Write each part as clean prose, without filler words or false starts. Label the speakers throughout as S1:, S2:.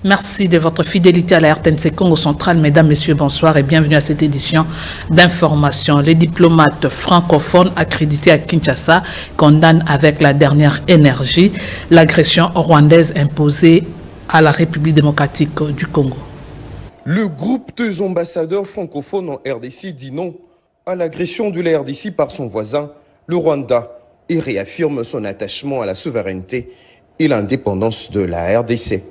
S1: Merci de votre fidélité à la RTNC Congo Central. Mesdames, Messieurs, bonsoir et bienvenue à cette édition d'information. Les diplomates francophones accrédités à Kinshasa condamnent avec la dernière énergie l'agression rwandaise imposée à la République démocratique du Congo.
S2: Le groupe des ambassadeurs francophones en RDC dit non à l'agression de la RDC par son voisin, le Rwanda, et réaffirme son attachement à la souveraineté et l'indépendance de la RDC.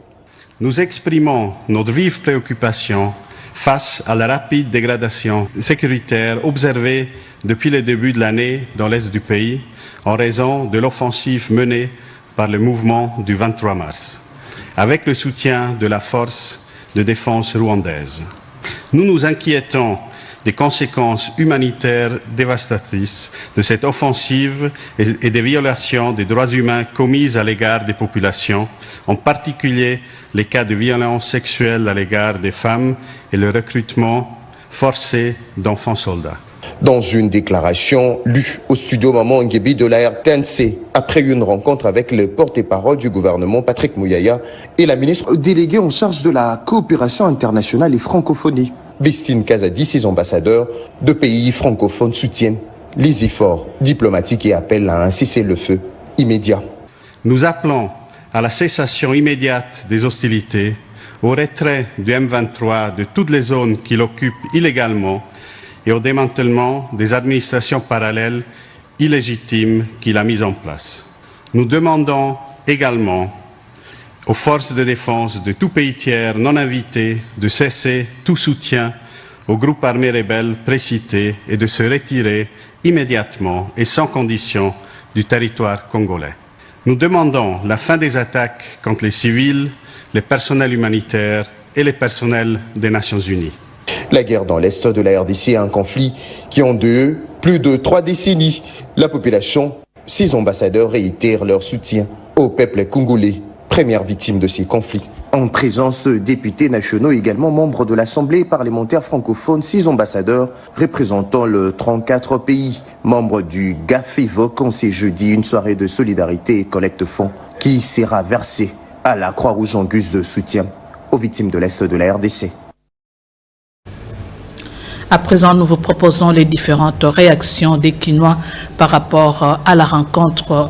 S3: Nous exprimons notre vive préoccupation face à la rapide dégradation sécuritaire observée depuis le début de l'année dans l'est du pays en raison de l'offensive menée par le mouvement du 23 mars, avec le soutien de la force de défense rwandaise. Nous nous inquiétons des conséquences humanitaires dévastatrices de cette offensive et des violations des droits humains commises à l'égard des populations, en particulier les cas de violences sexuelles à l'égard des femmes et le recrutement forcé d'enfants soldats.
S2: Dans une déclaration lue au studio Maman Nguebi de la RTNC, après une rencontre avec le porte-parole du gouvernement Patrick Mouyaya et la ministre déléguée en charge de la coopération internationale et francophonie, Bistine Kazadi, ses ambassadeurs de pays francophones soutiennent les efforts diplomatiques et appellent à un cessez-le-feu immédiat.
S3: Nous appelons à la cessation immédiate des hostilités, au retrait du M23 de toutes les zones qu'il occupe illégalement et au démantèlement des administrations parallèles illégitimes qu'il a mises en place. Nous demandons également aux forces de défense de tout pays tiers non invités de cesser tout soutien aux groupes armés rebelles précités et de se retirer immédiatement et sans condition du territoire congolais. Nous demandons la fin des attaques contre les civils, les personnels humanitaires et les personnels des Nations Unies.
S2: La guerre dans l'est de la RDC est un conflit qui endeuille plus de 3 décennies. La population, ses ambassadeurs réitèrent leur soutien au peuple congolais, première victime de ces conflits. En présence de députés nationaux, également membres de l'Assemblée parlementaire francophone, 6 ambassadeurs représentant le 34 pays. Membres du GAF évoquent ce jeudi une soirée de solidarité et collecte fonds qui sera versée à la Croix-Rouge en guise de soutien aux victimes de l'Est de la RDC.
S1: À présent, nous vous proposons les différentes réactions des Kinois par rapport à la rencontre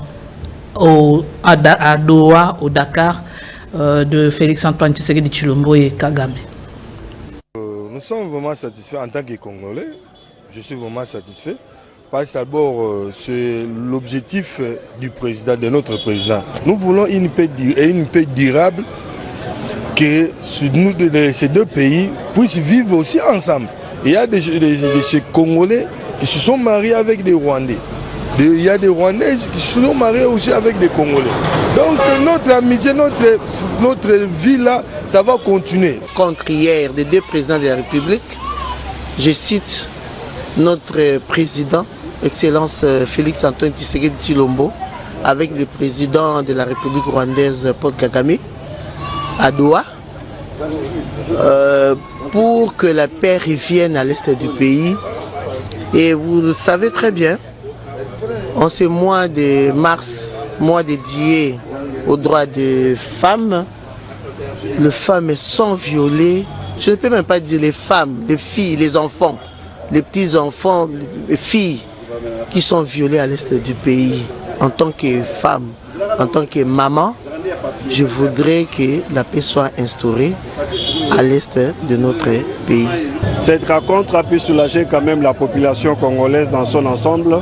S1: à Doha, au Dakar, de Félix-Antoine Tshisekedi Tshilombo et Kagame.
S4: Nous sommes vraiment satisfaits en tant que Congolais. Je suis vraiment satisfait. Parce que d'abord, c'est l'objectif du président, de notre président. Nous voulons une paix durable, que ces deux pays puissent vivre aussi ensemble. Il y a ces Congolais qui se sont mariés avec des Rwandais. Il y a des Rwandaises qui se sont mariés aussi avec des Congolais. Donc notre amitié, notre vie là, ça va continuer.
S5: Contre hier des 2 présidents de la République, je cite notre président, Excellence Félix-Antoine Tshisekedi Tshilombo, avec le président de la République rwandaise, Paul Kagame, à Doha, pour que la paix revienne à l'est du pays. Et vous le savez très bien, en ce mois de mars, mois dédié aux droits des femmes, les femmes sont violées. Je ne peux même pas dire les femmes, les filles, les enfants, les petits-enfants, les filles qui sont violées à l'est du pays. En tant que femme, en tant que maman, je voudrais que la paix soit instaurée à l'est de notre pays.
S6: Cette rencontre a pu soulager quand même la population congolaise dans son ensemble.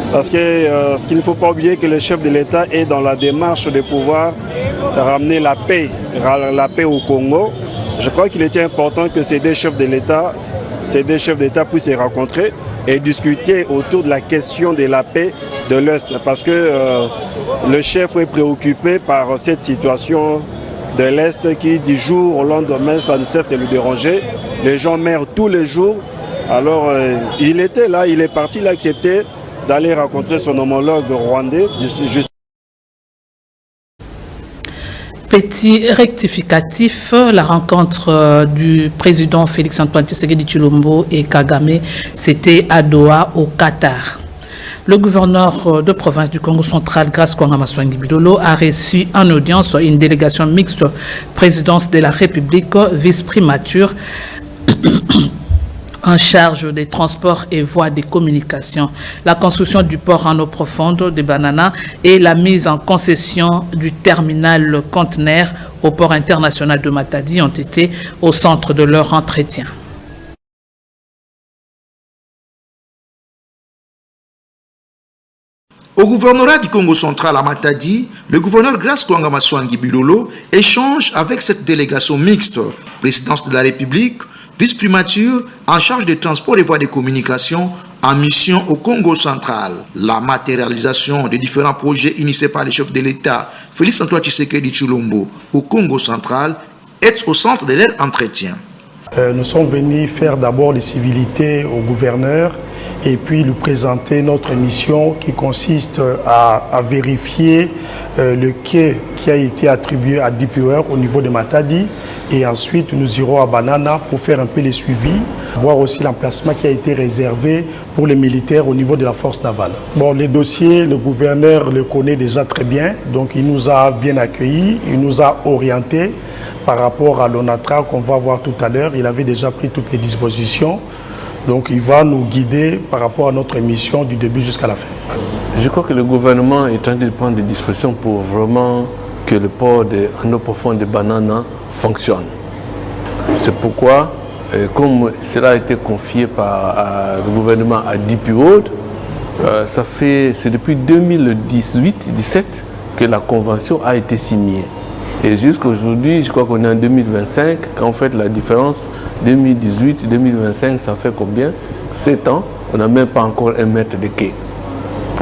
S6: Parce que ce qu'il ne faut pas oublier que le chef de l'État est dans la démarche de pouvoir ramener la paix au Congo. Je crois qu'il était important que ces deux chefs d'État puissent se rencontrer et discuter autour de la question de la paix de l'Est. Parce que le chef est préoccupé par cette situation de l'Est qui, du jour au lendemain, ça ne cesse de le déranger. Les gens meurent tous les jours. Alors, il était là, il est parti, il a accepté d'aller rencontrer son homologue rwandais.
S1: Petit rectificatif, la rencontre du président Félix-Antoine Tshisekedi Tshilombo et Kagame, c'était à Doha, au Qatar. Le gouverneur de province du Congo central, Grace Kwanga Maswangi Bilolo, a reçu en audience une délégation mixte présidence de la République, vice-primature en charge des transports et voies de communication, la construction du port en eau profonde de Banana et la mise en concession du terminal conteneur au port international de Matadi ont été au centre de leur entretien.
S7: Au gouvernorat du Congo central à Matadi, le gouverneur Grace Kwanga Maswangi Bilolo échange avec cette délégation mixte, présidence de la République, vice-primature en charge des transports et voies de communication en mission au Congo central. La matérialisation des différents projets initiés par le chef de l'État, Félix-Antoine Tshisekedi Tshilombo, au Congo central, est au centre de leur entretien.
S6: Nous sommes venus faire d'abord les civilités au gouverneur et puis lui présenter notre mission qui consiste à vérifier le quai qui a été attribué à DPOR au niveau de Matadi. Et ensuite, nous irons à Banana pour faire un peu les suivis, voir aussi l'emplacement qui a été réservé pour les militaires au niveau de la force navale. Bon, les dossiers, le gouverneur le connaît déjà très bien, donc il nous a bien accueillis, il nous a orientés par rapport à l'ONATRA qu'on va voir tout à l'heure. Il avait déjà pris toutes les dispositions, donc il va nous guider par rapport à notre mission du début jusqu'à la fin.
S8: Je crois que le gouvernement est en train de prendre des dispositions pour vraiment que le port en eau profonde de Banana fonctionne. C'est pourquoi, comme cela a été confié par le gouvernement à DP World, c'est depuis 2018-17 que la convention a été signée. Et jusqu'à aujourd'hui, je crois qu'on est en 2025, quand on fait la différence, 2018-2025, ça fait combien? 7 ans, on n'a même pas encore un mètre de quai.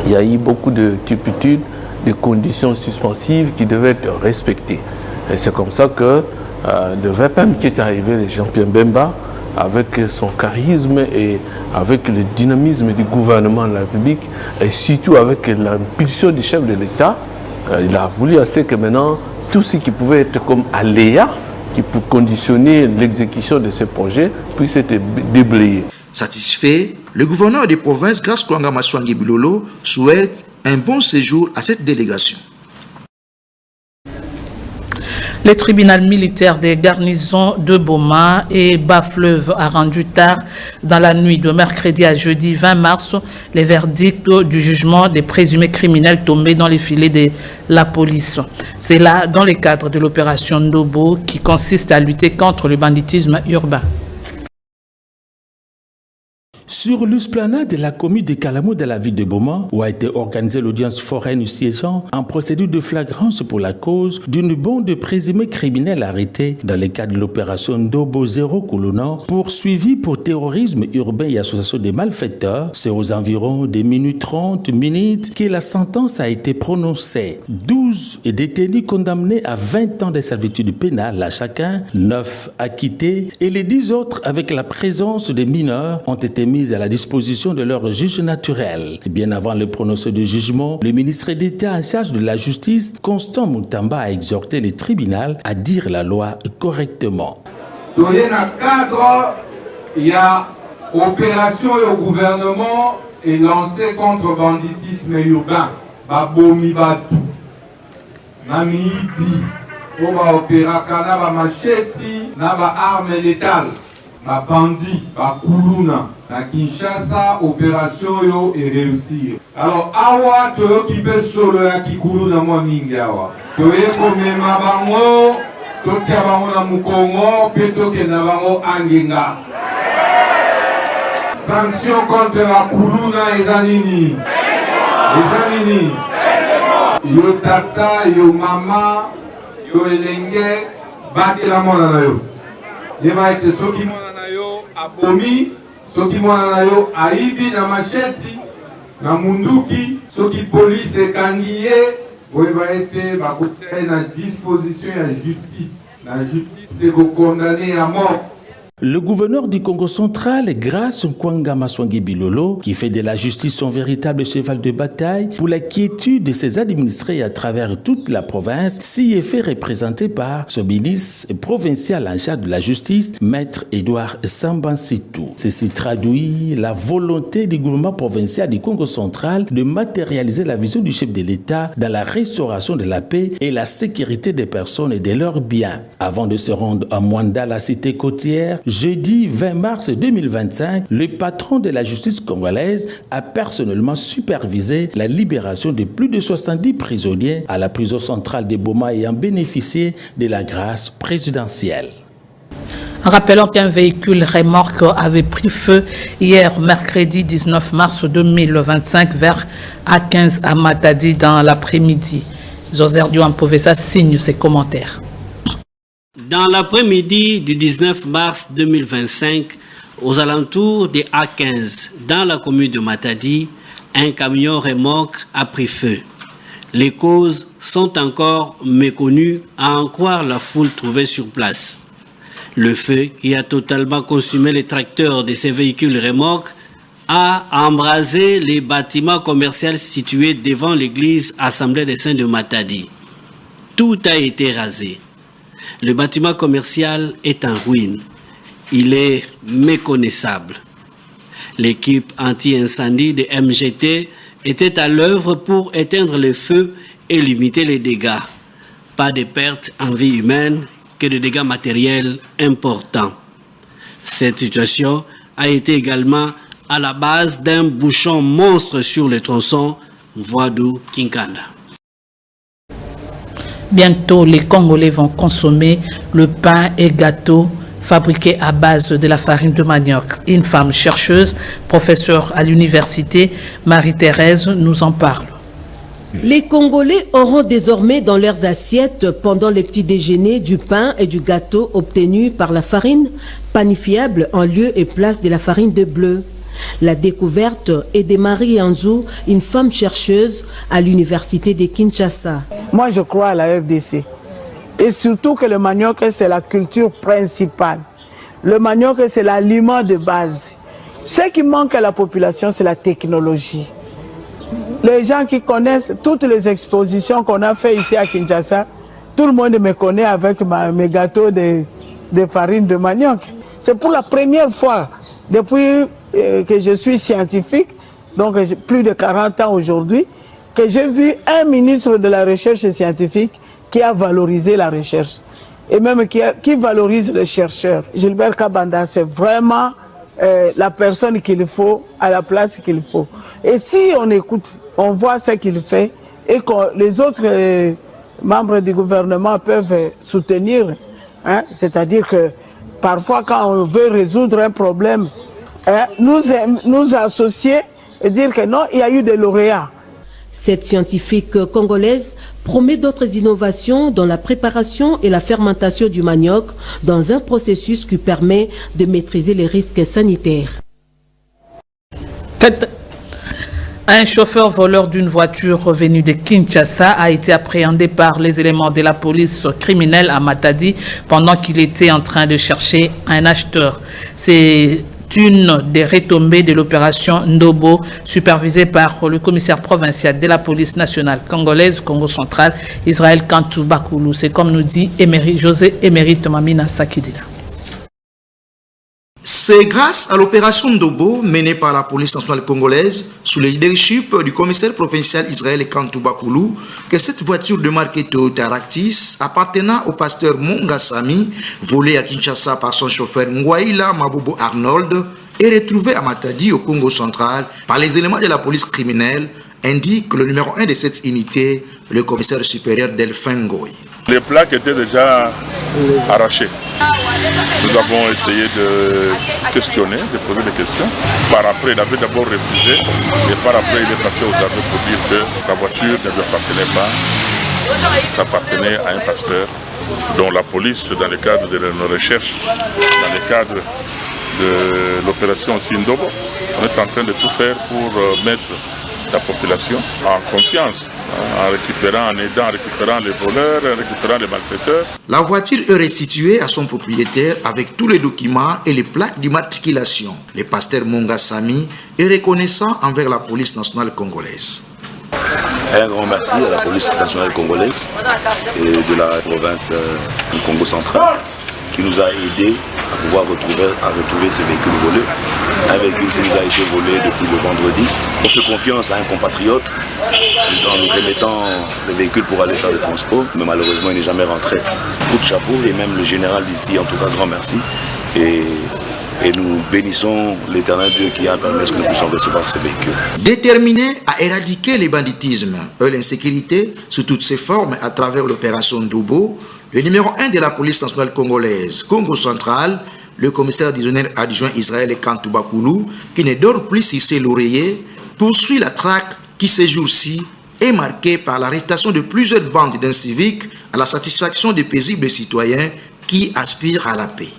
S8: Il y a eu beaucoup de turpitudes, des conditions suspensives qui devaient être respectées. Et c'est comme ça que le VPM qui est arrivé, le Jean-Pierre Bemba, avec son charisme et avec le dynamisme du gouvernement de la République, et surtout avec l'impulsion du chef de l'État, il a voulu assez que maintenant, tout ce qui pouvait être comme aléa, qui peut conditionner l'exécution de ces projets, puisse être déblayé.
S7: Satisfait, le gouverneur des provinces, Grace Kwanga Maswangi Bilolo, souhaite un bon séjour à cette délégation.
S1: Le tribunal militaire des garnisons de Boma et Bas-Fleuve a rendu tard dans la nuit de mercredi à jeudi 20 mars les verdicts du jugement des présumés criminels tombés dans les filets de la police. C'est là dans le cadre de l'opération Ndobo qui consiste à lutter contre le banditisme urbain.
S9: Sur l'esplanade de la commune de Kalamo de la ville de Boma, où a été organisée l'audience foraine siégeant en procédure de flagrance pour la cause d'une bande de présumés criminels arrêtés dans le cadre de l'opération Ndobo 0 Koulouna, poursuivis pour terrorisme urbain et association des malfaiteurs. C'est aux environs des 30 minutes que la sentence a été prononcée. 12 détenus condamnés à 20 ans de servitude pénale à chacun, 9 acquittés et les 10 autres avec la présence des mineurs ont été mis à la disposition de leur juge naturel. Bien avant le prononcé de jugement, le ministre d'État en charge de la justice, Constant Moutamba, a exhorté les tribunaux à dire la loi correctement.
S10: Dans le cadre, il y a opération au gouvernement et lancée contre banditisme urbain. Babomi Batu, Namiibi, Oba opéra kana ba macheti, na ba arme létale. Ba bandi, ba kuluna, na Kinshasa, opération yo est réussie. Alors, awa, to yo ki pe solo ya ki kuluna mwa mingi awa. To ye komema bango, to tia bango na mukongo, pe to ke na bango angenga. Sanction contre la kuluna ezanini. Ezanini. Yo tata, yo mama, yo elenge, baki la mona na yo. Yeba ete soki abomi, soki mwana na yo aibi na macheti, na munduki, soki police ekangi ye, boyeba ete bakotia na disposition ya justice. La justice est condamnée à mort.
S9: Le gouverneur du Congo central, Grace Nkwanga Maswangi Bilolo, qui fait de la justice son véritable cheval de bataille pour la quiétude de ses administrés à travers toute la province, s'y est fait représenter par son ministre provincial en charge de la justice, Maître Edouard Sambansitou. Ceci traduit la volonté du gouvernement provincial du Congo central de matérialiser la vision du chef de l'État dans la restauration de la paix et la sécurité des personnes et de leurs biens. Avant de se rendre à Mwanda, la cité côtière, jeudi 20 mars 2025, le patron de la justice congolaise a personnellement supervisé la libération de plus de 70 prisonniers à la prison centrale de Boma ayant bénéficié de la grâce présidentielle.
S1: Rappelons qu'un véhicule remorque avait pris feu hier, mercredi 19 mars 2025, vers A15 à Matadi dans l'après-midi. José Duampovesa signe ses commentaires.
S11: Dans l'après-midi du 19 mars 2025, aux alentours de A15, dans la commune de Matadi, un camion remorque a pris feu. Les causes sont encore méconnues, à en croire la foule trouvée sur place. Le feu, qui a totalement consumé les tracteurs de ces véhicules remorques, a embrasé les bâtiments commerciaux situés devant l'église Assemblée des Saints de Matadi. Tout a été rasé. Le bâtiment commercial est en ruine. Il est méconnaissable. L'équipe anti-incendie de MGT était à l'œuvre pour éteindre le feu et limiter les dégâts. Pas de pertes en vie humaine que de dégâts matériels importants. Cette situation a été également à la base d'un bouchon monstre sur le tronçon Voadou-Kinkanda.
S1: Bientôt, les Congolais vont consommer le pain et gâteaux fabriqués à base de la farine de manioc. Une femme chercheuse, professeure à l'université, Marie-Thérèse, nous en parle.
S12: Les Congolais auront désormais dans leurs assiettes pendant les petits déjeuners du pain et du gâteau obtenus par la farine, panifiable en lieu et place de la farine de bleu. La découverte est de Marie Anzou, une femme chercheuse à l'université de Kinshasa.
S13: Moi, je crois à la RDC. Et surtout que le manioc, c'est la culture principale. Le manioc, c'est l'aliment de base. Ce qui manque à la population, c'est la technologie. Les gens qui connaissent toutes les expositions qu'on a fait ici à Kinshasa, tout le monde me connaît avec mes gâteaux de farine de manioc. C'est pour la première fois depuis que je suis scientifique, donc plus de 40 ans aujourd'hui, que j'ai vu un ministre de la recherche scientifique qui a valorisé la recherche et même qui valorise les chercheurs. Gilbert Kabanda, c'est vraiment la personne qu'il faut à la place qu'il faut. Et si on écoute, on voit ce qu'il fait et que les autres membres du gouvernement peuvent soutenir, hein, c'est-à-dire que parfois quand on veut résoudre un problème, nous associer et dire que non, il y a eu des lauréats.
S12: Cette scientifique congolaise promet d'autres innovations dans la préparation et la fermentation du manioc dans un processus qui permet de maîtriser les risques sanitaires.
S1: Un chauffeur voleur d'une voiture revenu de Kinshasa a été appréhendé par les éléments de la police criminelle à Matadi pendant qu'il était en train de chercher un acheteur. C'est une des retombées de l'opération Ndobo, supervisée par le commissaire provincial de la police nationale congolaise, Congo central, Israël Kantou Bakoulou. C'est comme nous dit José Émérite Mamina Sakidila.
S7: C'est grâce à l'opération Ndobo menée par la police nationale congolaise sous le leadership du commissaire provincial Israël Kantou Bakoulou que cette voiture de marque Toyota Ractis appartenant au pasteur Monga Sami, volée à Kinshasa par son chauffeur Ngwaila Mabobo Arnold, est retrouvée à Matadi au Congo central par les éléments de la police criminelle, indique le numéro 1 de cette unité, le commissaire supérieur Delphin Ngoy.
S14: Les plaques étaient déjà arrachées. Nous avons essayé de questionner, de poser des questions. Par après, il avait d'abord refusé et par après, il est passé aux armes pour dire que la voiture ne lui appartenait pas. Ça appartenait à un pasteur dont la police, dans le cadre de nos recherches, dans le cadre de l'opération Sindobo, on est en train de tout faire pour mettre la population en confiance, en récupérant, en aidant, en récupérant les voleurs, en récupérant les malfaiteurs.
S7: La voiture est restituée à son propriétaire avec tous les documents et les plaques d'immatriculation. Le pasteur Monga Sami est reconnaissant envers la police nationale congolaise.
S15: Un grand merci à la police nationale congolaise et de la province du Congo central qui nous a aidés à pouvoir retrouver ces véhicules volés. C'est un véhicule qui nous a été volé depuis le vendredi. On fait confiance à un compatriote en nous remettant le véhicule pour aller faire le transport, mais malheureusement il n'est jamais rentré. Coup de chapeau et même le général d'ici, en tout cas grand merci. Et nous bénissons l'Éternel Dieu qui a permis que nous puissions recevoir ce véhicule.
S7: Déterminé à éradiquer le banditisme et l'insécurité sous toutes ses formes à travers l'opération Doubo, le numéro 1 de la police nationale congolaise, Congo central, le commissaire divisionnaire adjoint Israël Kantouba Koulou, qui ne dort plus sur ses lauriers, poursuit la traque qui ces jours-ci est marquée par l'arrestation de plusieurs bandes d'inciviques à la satisfaction des paisibles citoyens qui aspirent à la paix.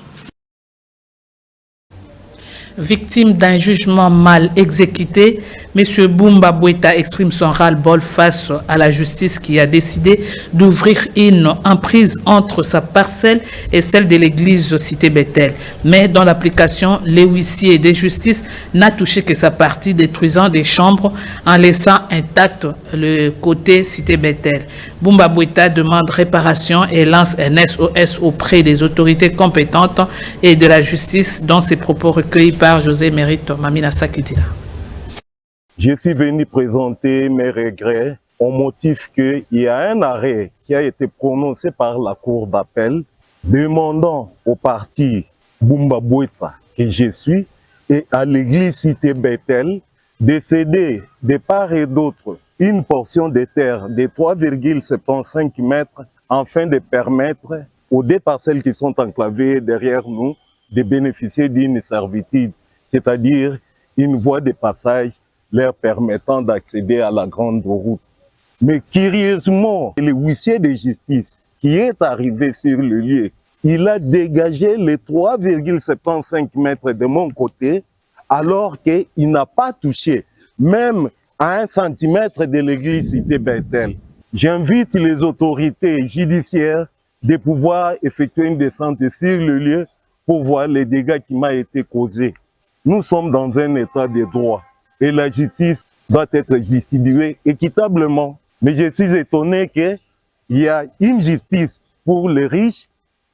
S1: Victime d'un jugement mal exécuté, M. Bumba Bweta exprime son ras-le-bol face à la justice qui a décidé d'ouvrir une emprise entre sa parcelle et celle de l'église Cité Bethel. Mais dans l'application, les huissiers de justice n'a touché que sa partie, détruisant des chambres en laissant intact le côté Cité Bethel. Bumba Bweta demande réparation et lance un SOS auprès des autorités compétentes et de la justice, dans ses propos recueillis par José Mérite Mamina Sakidila.
S16: Je suis venu présenter mes regrets au motif qu'il y a un arrêt qui a été prononcé par la Cour d'appel demandant au parti Bumba Bweta que je suis et à l'église Cité Bethel de céder de part et d'autre une portion de terre de 3,75 mètres afin de permettre aux deux parcelles qui sont enclavées derrière nous de bénéficier d'une servitude, c'est-à-dire une voie de passage leur permettant d'accéder à la grande route. Mais curieusement, le huissier de justice qui est arrivé sur le lieu, il a dégagé les 3,75 mètres de mon côté, alors qu'il n'a pas touché même à 1 centimètre de l'église Cité Bethel. J'invite les autorités judiciaires de pouvoir effectuer une descente sur le lieu pour voir les dégâts qui m'ont été causés. Nous sommes dans un état de droit et la justice doit être distribuée équitablement. Mais je suis étonné qu'il y a une justice pour les riches,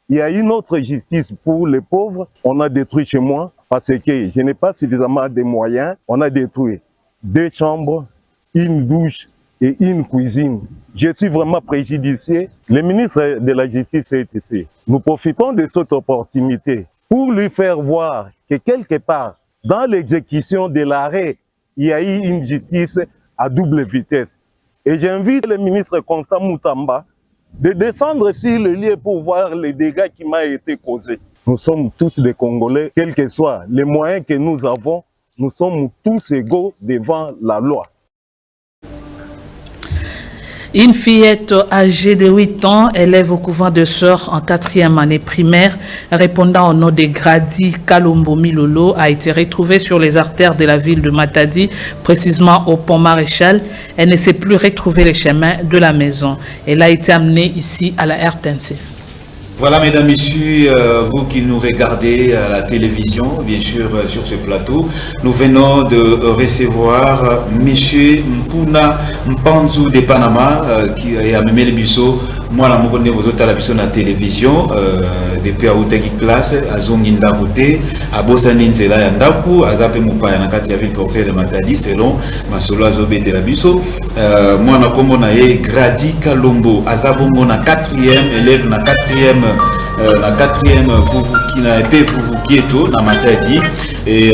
S16: il y a une autre justice pour les pauvres. On a détruit chez moi parce que je n'ai pas suffisamment de moyens. On a détruit 2 chambres, une douche et une cuisine. Je suis vraiment préjudicié. Le ministre de la Justice est ici. Nous profitons de cette opportunité pour lui faire voir que quelque part, dans l'exécution de l'arrêt, il y a eu une justice à double vitesse. Et j'invite le ministre Constant Moutamba de descendre sur le lieu pour voir les dégâts qui m'ont été causés. Nous sommes tous des Congolais, quels que soient les moyens que nous avons, nous sommes tous égaux devant la loi.
S1: Une fillette âgée de 8 ans, élève au couvent de Sœurs en 4e année primaire, répondant au nom de Grady Kalombo Milolo, a été retrouvée sur les artères de la ville de Matadi, précisément au pont Maréchal. Elle ne s'est plus retrouvée les chemins de la maison. Elle a été amenée ici à la RTNC.
S17: Voilà, mesdames, messieurs, vous qui nous regardez à la télévision, bien sûr, sur ce plateau, nous venons de recevoir monsieur Mpuna Mpanzu de Panama, qui est à Memele Bisso. Moi, je connais vos autres à la télévision, depuis à Outeki classe, à Zonginda Route, à Bossaninzela Yandaku, à Zape Moupa Yanakati, à ville portière de Matadi, selon Masolo Azobe de la Bisso. Moi, je connais Grady Kalombo, à Zabongo, na 4e élève, na 4e. La 4e qui n'a été Fuvukieto na Matadi et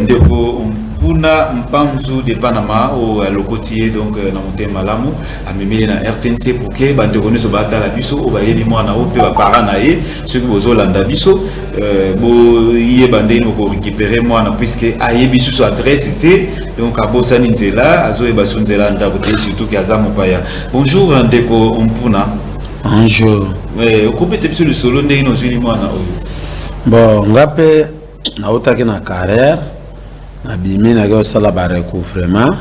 S17: ndeko Mpuna Mpanzu de Panama au locotier donc na monte malamu a memeli na RTNC pour que bande connaisse bata la biso o ba yeli mwana o pe ba parana ye ceux qui bozo landa biso bo yé bande no ko récupérer mwana puisque a yebi sur adresse était donc à Bosani Nzela azo e basonzela nda bote surtout ki azamu paya. Bonjour ndeko Mpuna.
S18: Bonjour.
S17: Okopete le solo ndenge no zini mwana oyo.
S18: Bon, ngape na utaki na carrière na bimi na go sala ba recouvrement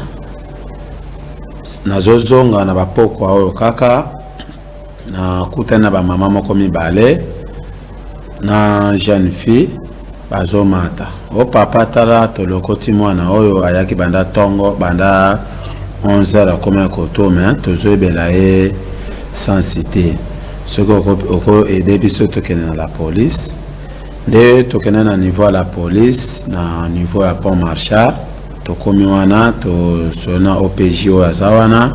S18: nazozonga na bapokwa oyo kaka na kutana ba mama moko mibale na jeune fille bazomata o papa tala tolokoti mwana oyo ayaki banda tongo banda 11h comme kotome tozoyebela ye sans citer ce qu'on aider biso tokene na la police de tokene na niveau à la police na niveau ya pont marchal tokomi wana to sona OPJ o azawana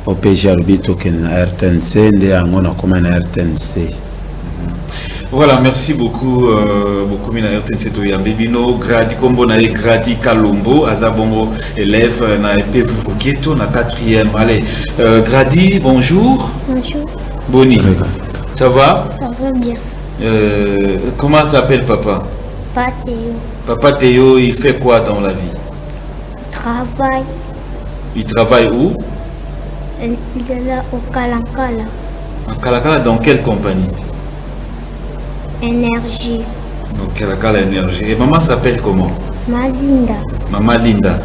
S18: OPJ alubi tokene na RTNC nde yango na koma na RTNC.
S17: Voilà, merci beaucoup, beaucoup mina RTNC to yambebino Gradi Kombo na Gradi Kalombo azabongo élève na EP Vuvuketo na 4e. Allez, Gradi, bonjour.
S19: Bonjour.
S17: Boni. Ça va?
S19: Ça va bien.
S17: Comment s'appelle papa?
S19: Papa Théo.
S17: Papa Théo, il fait quoi dans la vie?
S19: Travaille.
S17: Il travaille où?
S19: Il est là au Kalankala.
S17: En Kalakala, dans quelle compagnie?
S19: Énergie.
S17: Donc Kalakala Énergie. Et maman s'appelle comment?
S19: Malinda.
S17: Maman Linda.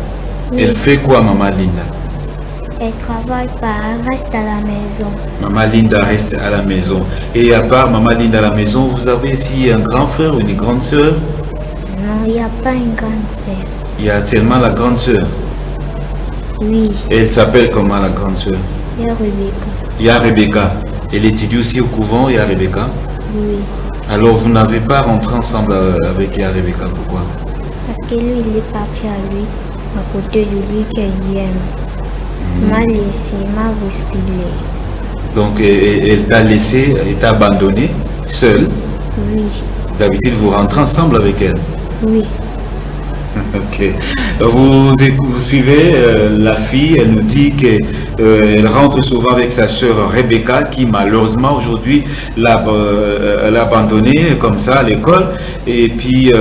S19: Oui.
S17: Elle fait quoi Maman Linda?
S19: Elle travaille pas, elle reste à la maison.
S17: Maman Linda reste à la maison. Et à part Maman Linda à la maison, vous avez ici un grand frère ou une grande sœur?
S19: Non, il n'y a pas une grande sœur.
S17: Il y a seulement la grande sœur.
S19: Oui.
S17: Et elle s'appelle comment la grande sœur?
S19: Il y a Rebecca.
S17: Il y a Rebecca. Elle étudie aussi au couvent, il y a Rebecca?
S19: Oui.
S17: Alors vous n'avez pas rentré ensemble avec Rebecca, pourquoi?
S19: Parce que lui, il est parti à lui, à côté de lui qu'il aime. M'a laissé, m'a bousculé.
S17: Donc elle t'a laissé, elle t'a abandonné, seule?
S19: Oui.
S17: D'habitude vous rentrez ensemble avec elle?
S19: Oui.
S17: Ok. Vous suivez la fille, elle nous dit qu'elle rentre souvent avec sa sœur Rebecca qui malheureusement aujourd'hui l'a abandonnée comme ça à l'école. Et puis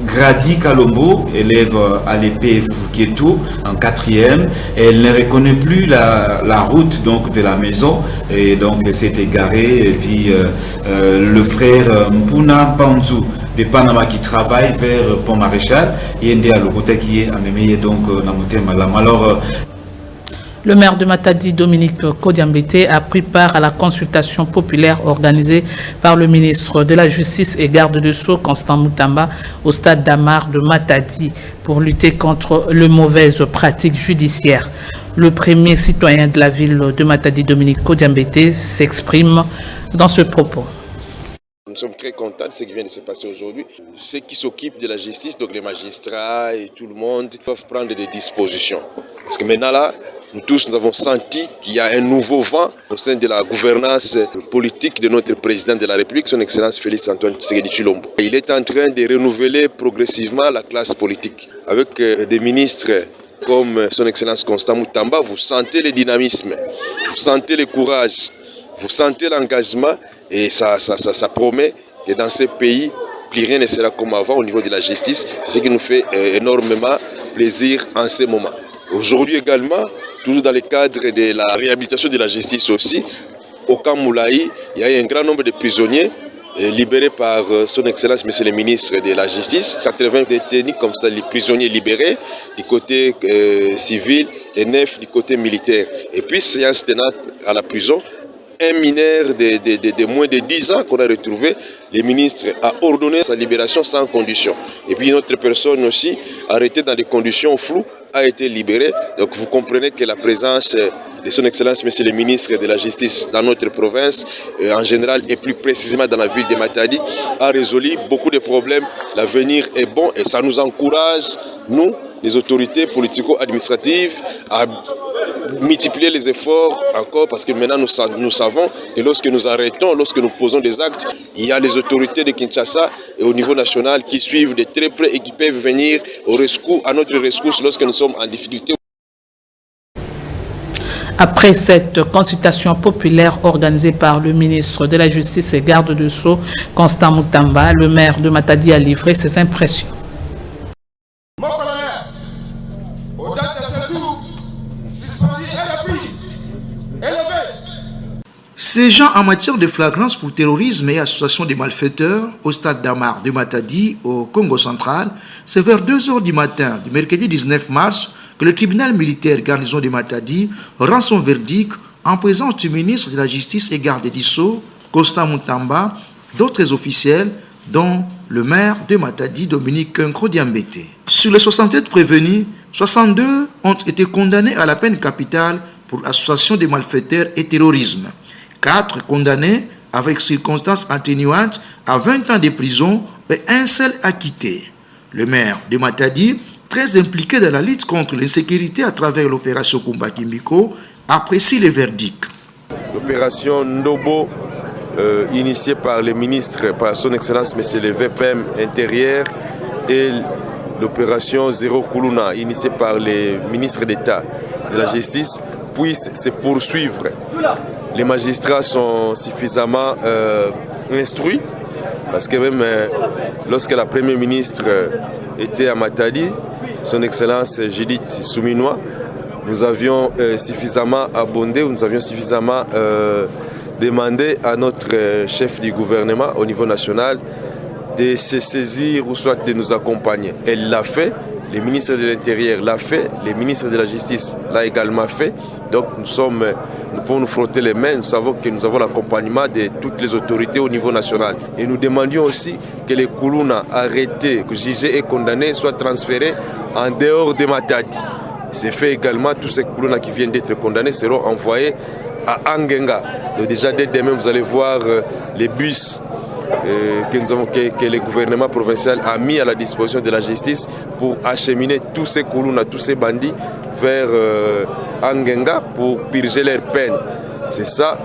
S17: Gradi Kalombo, élève à l'EP Vuvuketo en 4e, elle ne reconnaît plus la route donc de la maison et donc elle s'est égarée. Et puis le frère Mpuna Mpanzu de Panama qui travaille vers Pont Maréchal et Ndé à Lokote qui est amémé donc dans Moutemalam. Alors
S1: le maire de Matadi, Dominique Kodiambete, a pris part à la consultation populaire organisée par le ministre de la Justice et garde de Sceaux, Constant Moutamba, au stade d'Amar de Matadi pour lutter contre les mauvaises pratiques judiciaires. Le premier citoyen de la ville de Matadi, Dominique Kodiambete, s'exprime dans ce propos.
S20: Nous sommes très contents de ce qui vient de se passer aujourd'hui. Ceux qui s'occupent de la justice, donc les magistrats et tout le monde, doivent prendre des dispositions. Parce que maintenant là, nous tous nous avons senti qu'il y a un nouveau vent au sein de la gouvernance politique de notre président de la République, son Excellence Félix Antoine Tshisekedi Tshilombo. Il est en train de renouveler progressivement la classe politique. Avec des ministres comme son Excellence Constant Moutamba, vous sentez le dynamisme, vous sentez le courage, vous sentez l'engagement et ça promet que dans ces pays, plus rien ne sera comme avant au niveau de la justice. C'est ce qui nous fait énormément plaisir en ce moment. Aujourd'hui également, toujours dans le cadre de la réhabilitation de la justice aussi, au camp Moulaï, il y a un grand nombre de prisonniers libérés par son Excellence, Monsieur le ministre de la Justice. 80 détenus comme ça, les prisonniers libérés du côté civil et 9 du côté militaire. Et puis, séance tenante à la prison, un mineur de moins de 10 ans qu'on a retrouvé, le ministre a ordonné sa libération sans condition. Et puis une autre personne aussi, arrêtée dans des conditions floues, a été libérée. Donc vous comprenez que la présence de son Excellence, Monsieur le ministre de la Justice dans notre province, en général et plus précisément dans la ville de Matadi, a résolu beaucoup de problèmes. L'avenir est bon et ça nous encourage, nous, les autorités politico-administratives, à multiplier les efforts encore parce que maintenant nous savons que lorsque nous arrêtons, lorsque nous posons des actes, il y a les autorités de Kinshasa et au niveau national qui suivent de très près et qui peuvent venir à notre rescousse lorsque nous sommes en difficulté.
S1: Après cette consultation populaire organisée par le ministre de la Justice et garde de Sceaux, Constant Moutamba, le maire de Matadi a livré ses impressions.
S7: Ces gens en matière de flagrance pour terrorisme et association des malfaiteurs au stade d'Amar de Matadi au Congo central, c'est vers 2 h du matin du mercredi 19 mars que le tribunal militaire garnison de Matadi rend son verdict en présence du ministre de la Justice et garde des Sceaux, Constant Moutamba, d'autres officiels, dont le maire de Matadi, Dominique Kenkro Diambete. Sur les 67 prévenus, 62 ont été condamnés à la peine capitale pour association de malfaiteurs et terrorisme. 4 condamnés avec circonstances atténuantes à 20 ans de prison et un seul acquitté. Le maire de Matadi, très impliqué dans la lutte contre l'insécurité à travers l'opération Kumba Kimbiko, apprécie les verdicts.
S20: L'opération Ndobo, initiée par le ministre, par son Excellence M. le VPM intérieur, et l'opération Zéro Kuluna, initiée par les ministres d'État de la Justice, puisse se poursuivre. Les magistrats sont suffisamment instruits, parce que même lorsque la Première ministre était à Matadi, son Excellence Judith Souminois, nous avions suffisamment abondé, nous avions suffisamment demandé à notre chef du gouvernement au niveau national de se saisir ou soit de nous accompagner. Elle l'a fait, le ministre de l'Intérieur l'a fait, le ministre de la Justice l'a également fait. Donc nous pouvons nous frotter les mains, nous savons que nous avons l'accompagnement de toutes les autorités au niveau national. Et nous demandions aussi que les Kuluna arrêtés, jugés et condamnés soient transférés en dehors de Matadi. C'est fait également, tous ces Kuluna qui viennent d'être condamnés seront envoyés à Angenga. Donc déjà dès demain, vous allez voir les bus que le gouvernement provincial a mis à la disposition de la justice pour acheminer tous ces Kuluna, tous ces bandits vers Angenga pour purger leurs peines. C'est ça,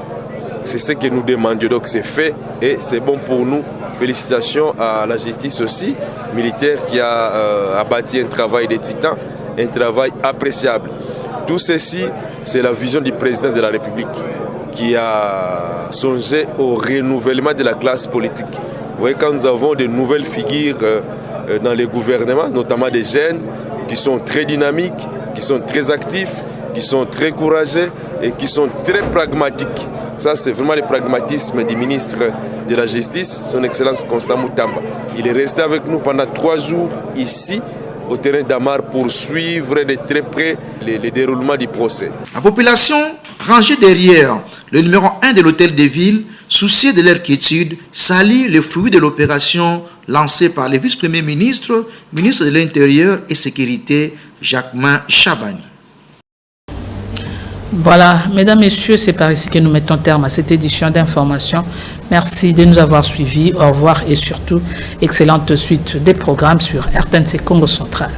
S20: c'est ce que nous demandions. Donc c'est fait et c'est bon pour nous. Félicitations à la justice aussi, militaire, qui a abattu un travail de titan, un travail appréciable. Tout ceci, c'est la vision du président de la République qui a songé au renouvellement de la classe politique. Vous voyez, quand nous avons de nouvelles figures dans les gouvernements, notamment des jeunes qui sont très dynamiques, qui sont très actifs, qui sont très courageux et qui sont très pragmatiques. Ça, c'est vraiment le pragmatisme du ministre de la Justice, son Excellence Constant Moutamba. Il est resté avec nous pendant 3 jours ici, au terrain d'Amar, pour suivre de très près le déroulement du procès.
S7: La population, rangée derrière le numéro 1 de l'hôtel de ville, soucieux de leur quiétude, salue les fruits de l'opération lancée par le vice-premier ministre, ministre de l'Intérieur et Sécurité, Jacquemain Chabani.
S1: Voilà, mesdames, messieurs, c'est par ici que nous mettons terme à cette édition d'information. Merci de nous avoir suivis. Au revoir et surtout, excellente suite des programmes sur RTNC Congo Central.